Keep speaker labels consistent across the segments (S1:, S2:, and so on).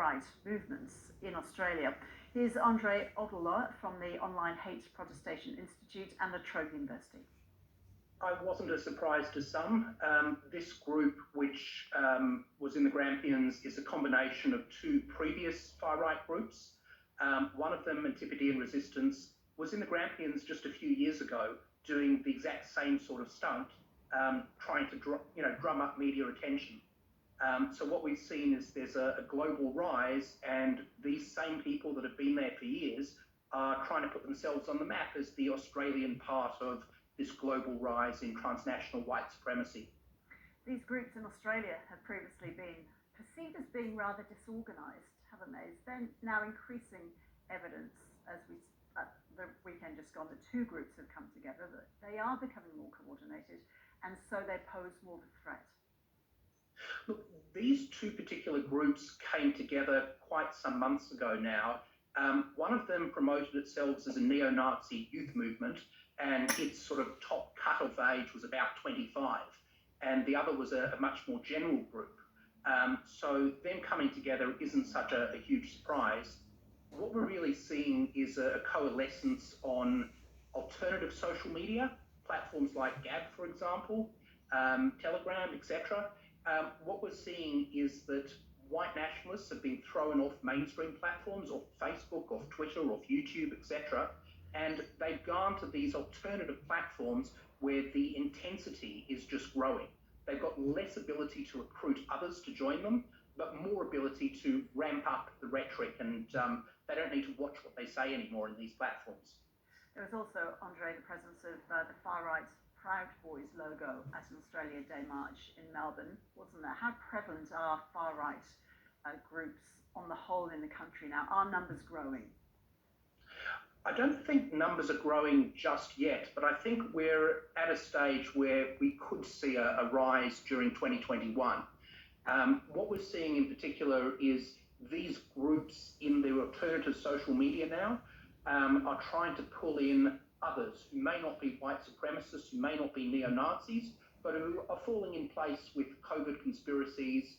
S1: far-right movements in Australia. Here's Andre Oduller from the Online Hate Protestation Institute and La Trobe University.
S2: I wasn't a surprise to some. This group, which was in the Grampians, is a combination of two previous far-right groups. One of them, Antifa Resistance, was in the Grampians just a few years ago, doing the exact same sort of stunt, trying to drum up media attention. So what we've seen is there's a global rise, and these same people that have been there for years are trying to put themselves on the map as the Australian part of this global rise in transnational white supremacy.
S1: These groups in Australia have previously been perceived as being rather disorganised, haven't they? Is there now increasing evidence, as the weekend just gone, that two groups have come together, that they are becoming more coordinated, and so they pose more of a threat?
S2: Look, these two particular groups came together quite some months ago now. One of them promoted itself as a neo-Nazi youth movement, and its sort of top cut-off age was about 25. And the other was a much more general group. So them coming together isn't such a huge surprise. What we're really seeing is a coalescence on alternative social media, platforms like Gab, for example, Telegram, etc. What we're seeing is that white nationalists have been thrown off mainstream platforms, off Facebook, off Twitter, off YouTube, etc. And they've gone to these alternative platforms where the intensity is just growing. They've got less ability to recruit others to join them, but more ability to ramp up the rhetoric, and they don't need to watch what they say anymore in these platforms.
S1: There was also, Andre, the presence of the far-right Proud Boys logo at an Australia Day march in Melbourne, wasn't there? How prevalent are far-right groups on the whole in the country now? Are numbers growing?
S2: I don't think numbers are growing just yet, but I think we're at a stage where we could see a rise during 2021. What we're seeing in particular is these groups in the alternative social media now are trying to pull in others who may not be white supremacists, who may not be neo-Nazis, but who are falling in place with COVID conspiracies,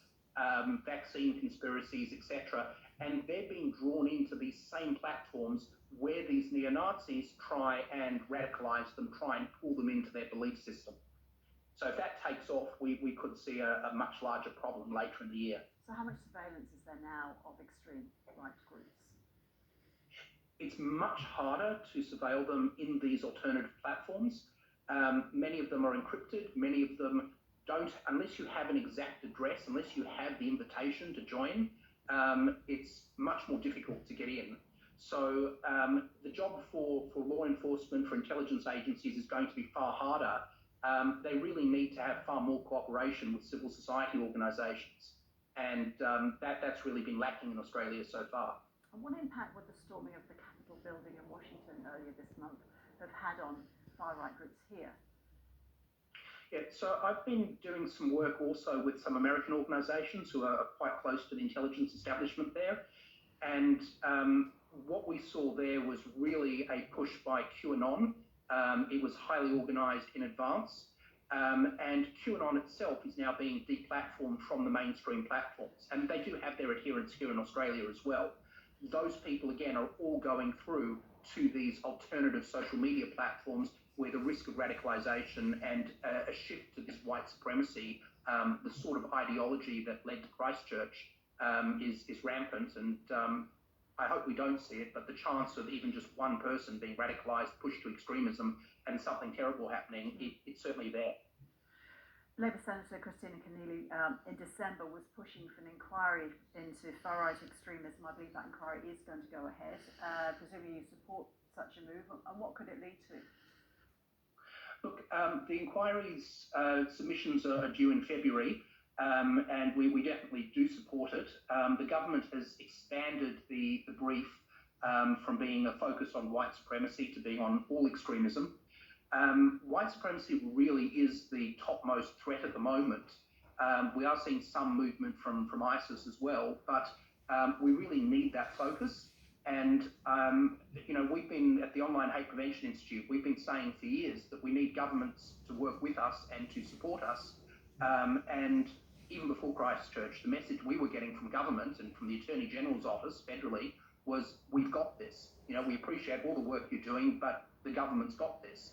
S2: vaccine conspiracies, etc. And they're being drawn into these same platforms where these neo-Nazis try and radicalise them, try and pull them into their belief system. So if that takes off, we could see a much larger problem later in the year.
S1: So how much surveillance is there now of extreme right groups?
S2: It's much harder to surveil them in these alternative platforms. Many of them are encrypted. Many of them don't, unless you have an exact address, unless you have the invitation to join, it's much more difficult to get in. So the job for law enforcement, for intelligence agencies is going to be far harder. They really need to have far more cooperation with civil society organisations. And that's really been lacking in Australia so far.
S1: And what impact would the storming of the Capitol building in Washington earlier this month have had on far-right groups here?
S2: Yeah, so I've been doing some work also with some American organisations who are quite close to the intelligence establishment there. And what we saw there was really a push by QAnon. It was highly organised in advance. And QAnon itself is now being deplatformed from the mainstream platforms. And they do have their adherents here in Australia as well. Those people, again, are all going through to these alternative social media platforms where the risk of radicalisation and a shift to this white supremacy, the sort of ideology that led to Christchurch, is rampant. And I hope we don't see it, but the chance of even just one person being radicalised, pushed to extremism, and something terrible happening, it's certainly there.
S1: Labour Senator Christina Keneally in December was pushing for an inquiry into far-right extremism. I believe that inquiry is going to go ahead. Presumably you support such a move, and what could it lead to?
S2: Look, the inquiry's submissions are due in February, and we definitely do support it. The government has expanded the brief from being a focus on white supremacy to being on all extremism. White supremacy really is the topmost threat at the moment. We are seeing some movement from ISIS as well, but we really need that focus. And, we've been at the Online Hate Prevention Institute, we've been saying for years that we need governments to work with us and to support us. And even before Christchurch, the message we were getting from government and from the Attorney General's office federally was, we've got this. You know, we appreciate all the work you're doing, but the government's got this.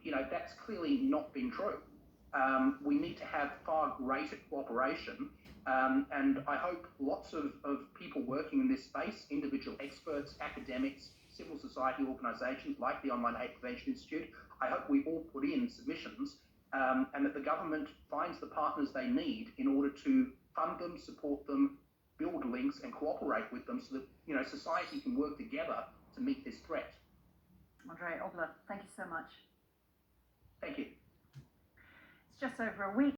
S2: You know, that's clearly not been true. We need to have far greater cooperation, and I hope lots of people working in this space, individual experts, academics, civil society organisations like the Online Hate Prevention Institute, I hope we all put in submissions and that the government finds the partners they need in order to fund them, support them, build links and cooperate with them so that, you know, society can work together to meet this threat.
S1: Andre Obler, thank you so much.
S2: Thank you.
S1: It's just over a week